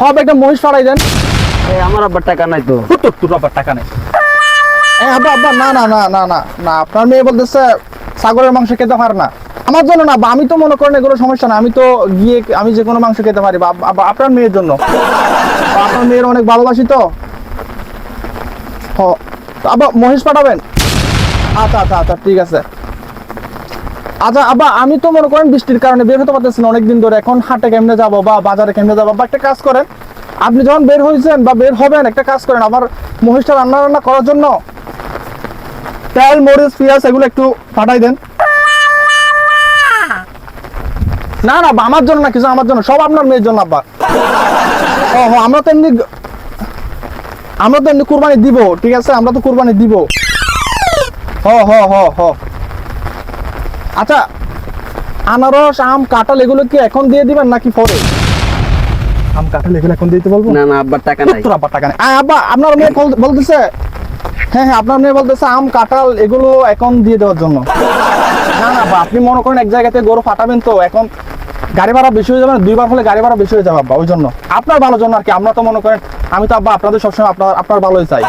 হবে একটা মহিষ পাঠাই দেন। আমার আব্বার টাকা নাই তো। তোর আব্বার টাকা নেই। আব্বা আব্বা না না না না না না, আপনার মেয়ে বলতেছে ছাগলের মাংস খেতে পারে না। আমার জন্য না, আমি তো মনে করেন এগুলো সমস্যা না, আমি তো গিয়ে আমি যে কোনো মাংস খেতে পারি, আপনার মেয়ের জন্য। আপনার মেয়ের অনেক ভালোবাসি তো। আব্বা মহিষ পাঠাবেন? আচ্ছা আচ্ছা আচ্ছা ঠিক আছে। আচ্ছা আব্বা, আমি তো মনে করেন বৃষ্টির কারণে বের হতে পারতেছি না অনেকদিন ধরে, এখন হাটে কেমনে যাবো বা বাজারে কেমনে যাবো, বা একটা কাজ করেন, আপনি যখন বের হয়েছেন বা বের হবেন, একটা কাজ করেন, আমার মহিষটা রান্না করার জন্য তেল মরিচ পেঁয়াজ এগুলো একটু পাঠাই দেন। না না আমার জন্য না, কিছু আমার জন্য, সব আপনার মেয়ের জন্য আব্বা। আমরা তো এমনি কুরবানি দিব, ঠিক আছে, আমরা তো কুরবানি দিব। আচ্ছা আনারস আম কাঁঠাল এগুলো কি এখন দিয়ে দিবেন নাকি পরে? আম কাঁঠাল এগুলো এখন দিতে বলবো? না না, আব্বার টাকা নাই। তোর আব্বার টাকা নেই। আব্বা আপনার মেয়ে বলতেছে, হ্যাঁ আপনার মেয়ে বলতেছে আম কাঁঠাল এগুলো এখন দিয়ে দেওয়ার জন্য। না না আব্বা, আপনি মনে করেন এক জায়গাতে গরু ফাটাবেন তো, এখন গাড়ি ভাড়া বেশি হয়ে যাবে না, 2বার হলে গাড়ি ভাড়া বেশি হয়ে যাবে আব্বা, ওই জন্য আপনার ভালোর জন্য আর কি। আমরা তো মনে করেন, আমি তো আব্বা আপনাদের সবসময় আপনার ভালোই চাই।